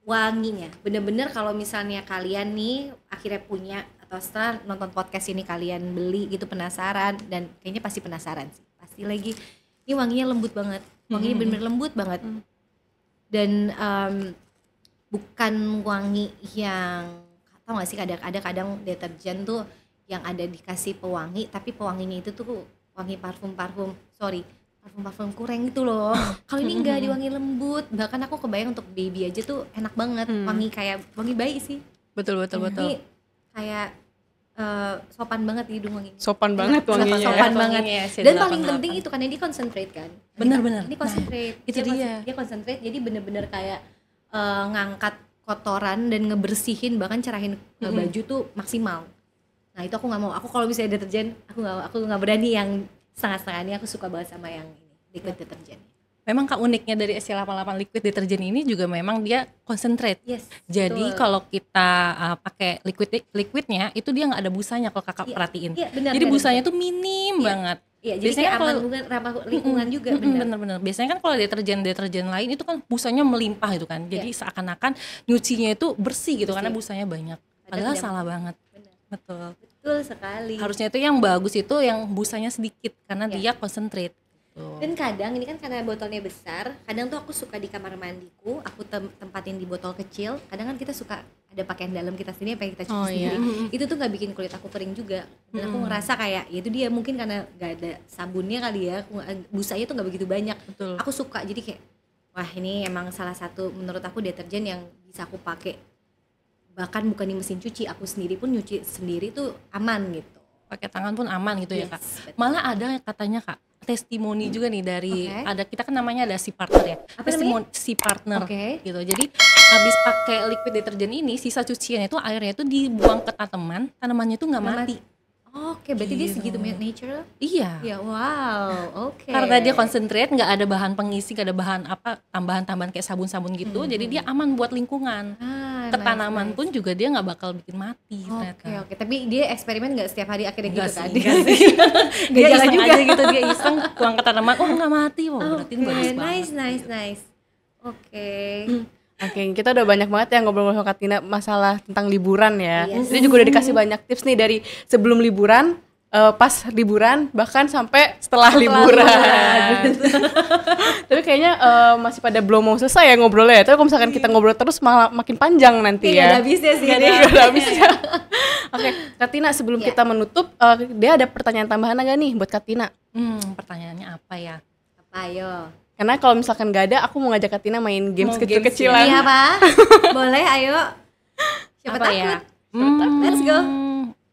wanginya. Bener-bener kalau misalnya kalian nih akhirnya punya, atau setelah nonton podcast ini kalian beli gitu penasaran, dan kayaknya pasti penasaran sih. Pasti lagi. Ini wanginya lembut banget. Wanginya bener-bener lembut banget. Dan bukan wangi yang, tau gak sih, kadang deterjen tuh yang ada dikasih pewangi, tapi pewanginya itu tuh wangi parfum kurang gitu loh. Kalau ini enggak, diwangi lembut. Bahkan aku kebayang untuk baby aja tuh enak banget. Wangi kayak wangi bayi sih. Betul. Ini kayak sopan banget di hidung wanginya. Sopan banget wanginya. Sopan banget. Ya, Dan paling penting itu karena dia concentrate kan. Benar. Ini concentrate. Nah, itu dia. Dia concentrate, jadi bener-bener kayak ngangkat kotoran dan ngebersihin, bahkan cerahin baju tuh maksimal. Nah itu aku nggak mau. Aku kalau misalnya deterjen, aku nggak berani yang setengah-setengah. Ini aku suka banget sama yang ini, liquid deterjen. Memang Kak uniknya dari SC88 liquid deterjen ini juga memang dia concentrate. Yes. Jadi kalau kita pakai liquidnya itu dia nggak ada busanya kalau Kakak perhatiin. Iya, benar. Jadi busanya tuh minim banget. Iya, jadi biasanya kayak aman juga, ramah lingkungan juga. Bener. Biasanya kan kalau deterjen lain itu kan busanya melimpah gitu kan. Jadi seakan-akan nyucinya itu bersih gitu karena busanya banyak. Padahal salah banget. Betul sekali. Harusnya itu yang bagus itu yang busanya sedikit karena dia concentrate. Dan kadang ini kan karena botolnya besar, kadang tuh aku suka di kamar mandiku aku tempatin di botol kecil. Kadang kan kita suka ada pakaian dalam kita sendiri apa yang kita cuci sendiri, itu tuh nggak bikin kulit aku kering juga. Dan aku ngerasa kayak ya itu dia mungkin karena nggak ada sabunnya kali ya, busanya tuh nggak begitu banyak. Betul. Aku suka, jadi kayak wah ini emang salah satu menurut aku deterjen yang bisa aku pakai, bahkan bukan di mesin cuci, aku sendiri pun nyuci sendiri tuh aman gitu. Pakai tangan pun aman gitu ya, Kak. Betul. Malah ada katanya, Kak, testimoni juga nih dari ada kita kan namanya ada si partner ya. Testimoni si partner gitu. Jadi habis pakai liquid deterjen ini, sisa cuciannya itu airnya itu dibuang ke tanamannya itu nggak mati. Oke, berarti dia segitu natural? Iya. Ya, wow, oke. Karena dia concentrate, nggak ada bahan pengisi, nggak ada bahan apa tambahan-tambahan kayak sabun-sabun gitu, jadi dia aman buat lingkungan. Ke tanaman pun juga dia nggak bakal bikin mati ternyata. Oke. Tapi dia eksperimen nggak setiap hari akhirnya Enggak gitu kan? Enggak sih. Dia iseng juga gitu, dia iseng buang ke tanaman, oh nggak mati, berarti bagus banget. Nice. Oke. Oke, kita udah banyak banget ya ngobrol-ngobrol sama Kak Tina masalah tentang liburan ya. Yes. Dia juga udah dikasih banyak tips nih dari sebelum liburan, pas liburan, bahkan sampai setelah liburan. Tapi kayaknya masih pada belum mau selesai ya ngobrolnya. Tapi kalau misalkan kita ngobrol terus malah makin panjang nanti ya. Gak ada habisnya sih. Gak ada habisnya. Oke, Kak Tina sebelum kita menutup, dia ada pertanyaan tambahan agak nih buat Kak Tina. Pertanyaannya apa ya? Apa ayo? Karena kalau misalkan gak ada, aku mau ngajak Kak Tina main games kecil-kecilan. Iya, Pak. Boleh, ayo. Siapa apa takut? ya? Let's go.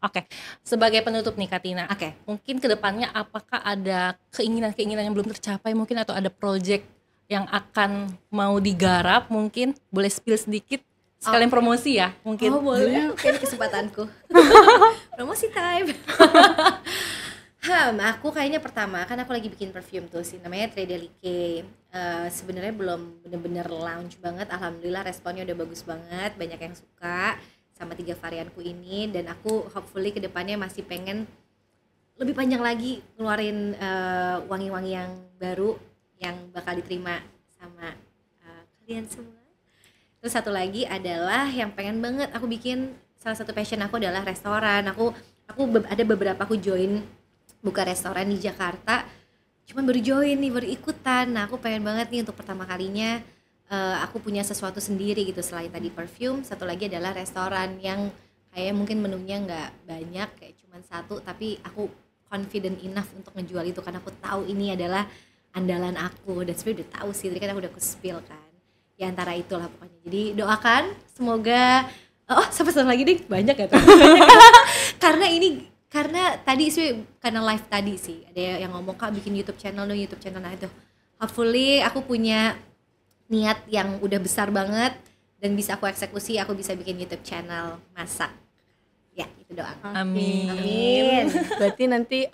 Oke, sebagai penutup nih Kak Tina. Oke. Mungkin kedepannya apakah ada keinginan-keinginan yang belum tercapai mungkin, atau ada project yang akan mau digarap mungkin? Boleh spill sedikit? Sekalian promosi ya mungkin. Oh boleh, oke, ini kesempatanku. Promosi time. Aku kayaknya pertama, kan aku lagi bikin perfume tuh sih, namanya Très Delicate. Sebenarnya belum bener-bener launch banget, alhamdulillah responnya udah bagus banget, banyak yang suka sama 3 varianku ini. Dan aku hopefully kedepannya masih pengen lebih panjang lagi ngeluarin wangi-wangi yang baru yang bakal diterima sama kalian semua. Terus satu lagi adalah yang pengen banget aku bikin, salah satu passion aku adalah restoran. Aku ada beberapa aku join buka restoran di Jakarta, cuman baru join nih, baru ikutan. Nah aku pengen banget nih untuk pertama kalinya aku punya sesuatu sendiri gitu, selain tadi perfume. Satu lagi adalah restoran yang kayak mungkin menunya nggak banyak, kayak cuman 1, tapi aku confident enough untuk ngejual itu karena aku tahu ini adalah andalan aku. Dan sebenarnya udah tahu sih, tadi kan aku udah spill kan. Ya antara itulah pokoknya. Jadi doakan semoga sampai satu lagi deh, banyak ya tuh. Karena tadi sih, karena live tadi sih ada yang ngomong, Kak bikin YouTube channel. Nah itu hopefully aku punya niat yang udah besar banget dan bisa aku eksekusi, aku bisa bikin YouTube channel masak. Ya itu doang. Amin. Berarti nanti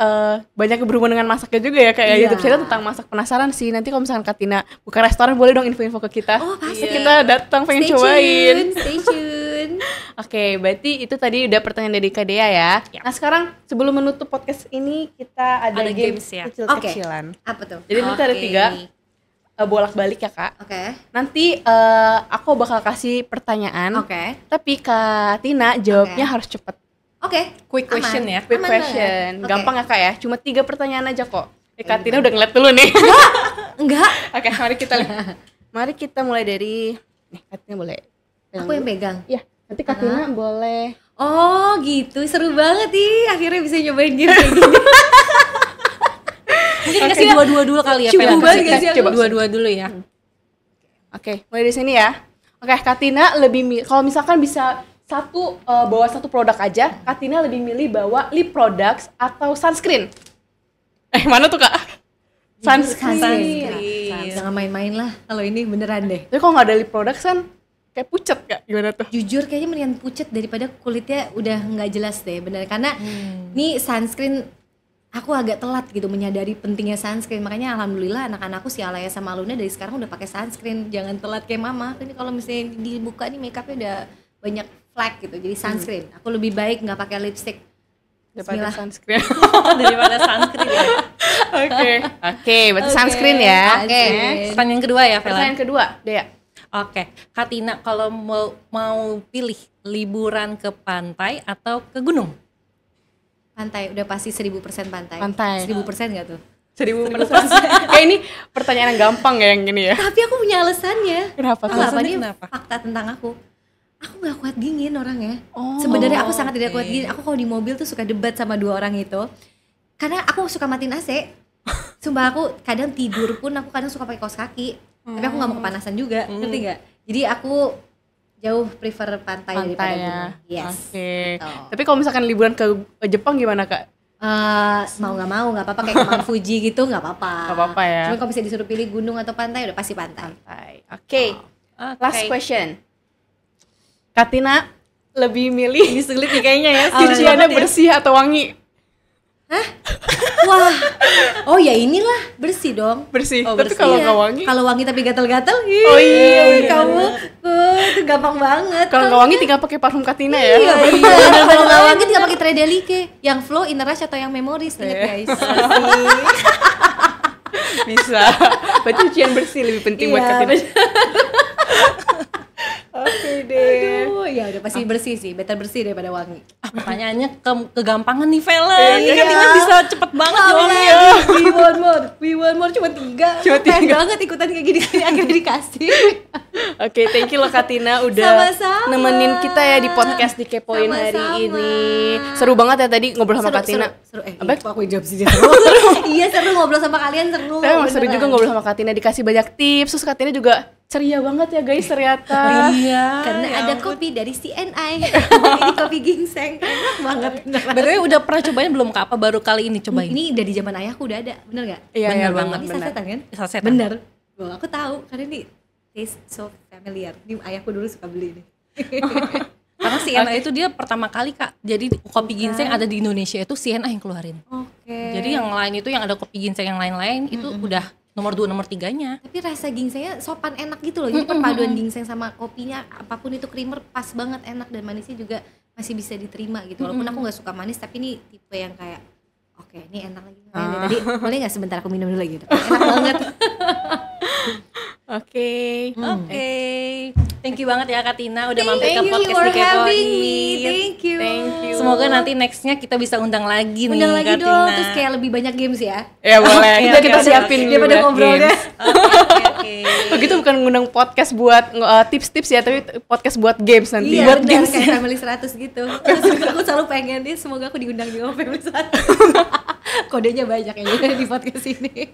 banyak berhubungan dengan masaknya juga ya, kayak YouTube channel tentang masak. Penasaran sih, nanti kalau misalkan Kak Tina buka restoran boleh dong info-info ke kita. Oh pasti. Kita datang pengen cobain. Stay tune. Oke, berarti itu tadi udah pertanyaan dari Kak Dea ya. Nah sekarang sebelum menutup podcast ini, kita ada games ya. kecil-kecilan. Apa tuh? Jadi nanti ada 3 bolak-balik ya Kak. Oke. Nanti aku bakal kasih pertanyaan. Oke. Tapi Kak Tina jawabnya harus cepet. Oke. Quick question ya. Quick Aman question. banget. Gampang ya Kak ya. Cuma 3 pertanyaan aja kok. Kak Tina udah ngeliat dulu nih. Enggak. Oke, mari kita lihat. Mari kita mulai dari nih, Kak Tina boleh. Aku yang pegang. Iya. Nanti Kak Tina boleh. Oh gitu, seru banget nih. Akhirnya bisa nyobain game kayak gini. Mungkin kasih dua-dua dulu kali ya. Coba gak sih? Coba dua-dua dulu ya. Oke, mulai dari sini ya. Oke, Kak Tina kalau misalkan bisa bawa satu produk aja, Kak Tina lebih milih bawa lip products atau sunscreen? Mana tuh Kak? Sunscreen. Jangan main-main lah. Kalau ini beneran deh. Tapi kalau nggak ada lip products kan kayak pucat Kak, gimana tuh? Jujur kayaknya mendingan pucat daripada kulitnya udah nggak jelas deh, bener. Karena nih sunscreen aku agak telat gitu menyadari pentingnya sunscreen. Makanya alhamdulillah anak-anakku si Alaya sama Luna dari sekarang udah pakai sunscreen. Jangan telat kayak mama. Ini kalau misalnya dibuka nih makeupnya udah banyak flek gitu. Jadi sunscreen. Aku lebih baik nggak pakai lipstick daripada sunscreen. Daripada sunscreen ya. Oke, berarti sunscreen ya. Oke. Pertanyaan kedua ya, Vela. Pertanyaan kedua, Dea. Oke, Kak Tina kalau mau pilih liburan ke pantai atau ke gunung? Pantai, udah pasti 1000% pantai. 1000% nggak tuh? 1000%. Kayak ini pertanyaan yang gampang ya yang gini ya. Tapi aku punya alasannya. Kenapa tuh? Alasannya Kenapa? fakta tentang aku. aku nggak kuat dingin orangnya. Sebenarnya aku sangat tidak kuat dingin. Aku kalau di mobil tuh suka debat sama 2 orang itu. Karena aku suka matiin AC. Sumpah aku kadang tidur pun aku kadang suka pakai kaos kaki. Tapi aku nggak mau kepanasan juga, ngerti nggak? Jadi aku jauh prefer pantai daripada gunung. Yes. Oke. Gitu. Tapi kalau misalkan liburan ke Jepang gimana Kak? Mau nggak apa-apa kayak ke Mount Fuji gitu nggak apa-apa. Nggak apa-apa ya. Cuma kalau bisa disuruh pilih gunung atau pantai udah pasti pantai. Oke. Last question. Katina lebih milih Ini sulit nih kayaknya ya. cuciannya bersih atau wangi? Wah, oh ya inilah bersih dong. Bersih. Oh, Tapi bersih. kalau nggak wangi? Kalau wangi tapi gatal-gatal, iya. kamu itu gampang banget. Kalau nggak wangi tinggal pakai parfum Katina ya. Iya. Kalau nggak wangi tinggal pakai Tredelike, yang Flow, Inner Rush atau yang Memories, ingat guys. Bisa. Berarti cucian bersih lebih penting buat Katina. Oke deh. Aduh, ya udah pasti bersih sih, better bersih daripada wangi. Pertanyaannya kegampangan nih Velen. Iya. Katina bisa cepet banget jawabnya. We want more cuma 3. Cuma 3. Pengen banget ikutan kayak gini akhirnya dikasih. Oke, thank you loh Katina udah Sama-sama. nemenin kita ya di podcast di Kepoin hari ini. Seru banget ya tadi ngobrol sama Katina. Seru. Apa? Aku jawab sih seru. Iya seru ngobrol sama kalian seru. Tapi emang seru juga ngobrol sama Katina, dikasih banyak tips. Terus Katina juga ceria banget ya guys ternyata. Iya. Karena ada kopi dari CNI. Ini kopi ginseng. Enak banget. Btw udah pernah cobain belum Kak? Apa baru kali ini cobain? Ini udah di zaman ayahku udah ada, bener gak? Iya, Bener iya, banget. Ini bener. sasetan kan? Sasetan. Bener. Wah, aku tahu karena ini taste so familiar. Ini ayahku dulu suka beli ini. Karena CNA itu dia pertama kali Kak. Jadi kopi ginseng ada di Indonesia itu CNA yang keluarin. Oke. Jadi yang lain itu yang ada kopi ginseng yang lain-lain itu udah nomor 2, nomor 3-nya. Tapi rasa ginsengnya sopan enak gitu loh. Jadi perpaduan ginseng sama kopinya, apapun itu creamer pas banget, enak dan manisnya juga masih bisa diterima gitu. Walaupun aku nggak suka manis, tapi ini tipe yang kayak oke, ini enak lagi. Tadi boleh nggak sebentar aku minum dulu lagi gitu. Enak banget. Oke. Thank you banget ya Katina udah mampir ke Thank you podcast for di Kepoin. having me. Thank you. Semoga nanti nextnya kita bisa undang lagi nih Undang lagi Katina. dong, terus kayak lebih banyak games ya. Ya boleh. Kita oke, siapin Dia pada ngobrolnya. Oke. Begitu bukan ngundang podcast buat tips-tips ya, tapi podcast buat games nanti. Iya, Buat bener, games. kayak Family 100 gitu. Terus aku selalu pengen nih, semoga aku diundang di Family 100. Kodenya banyak ya di podcast ini.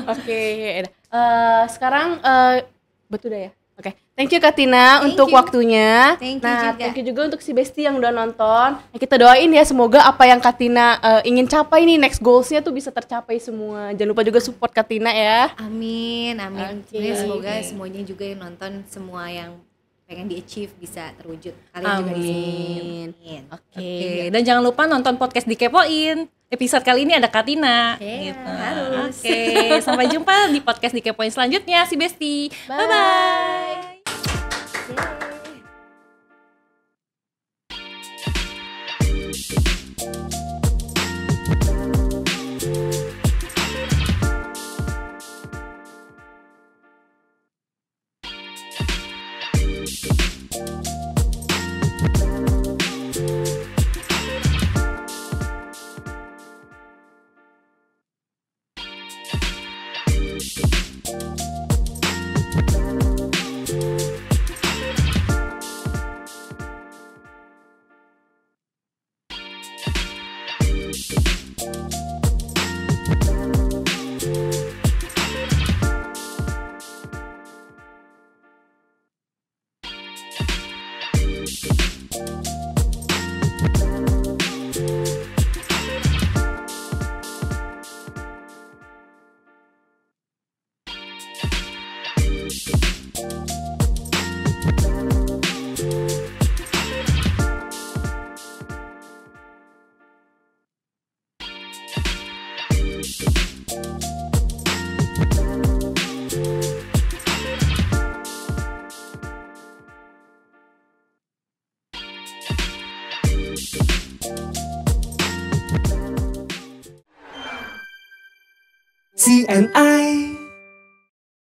Oke. Sekarang betul dah ya. Oke, thank you Katina Thank untuk you. waktunya. Thank you Nah, juga. thank you juga untuk si Besti yang udah nonton. Nah, kita doain ya semoga apa yang Katina ingin capai nih next goals-nya tuh bisa tercapai semua. Jangan lupa juga support Katina ya. Amin, amin. Oke. Sebenarnya semoga semuanya juga yang nonton, semua yang pengen di-achieve bisa terwujud. Kalian juga di sini. Amin. Oke, dan jangan lupa nonton podcast di Kepoin. Episode kali ini ada Katina. Iya, Gitu. harus. Oke, sampai jumpa di podcast di Kepoin selanjutnya si Besti. Bye-bye. CNI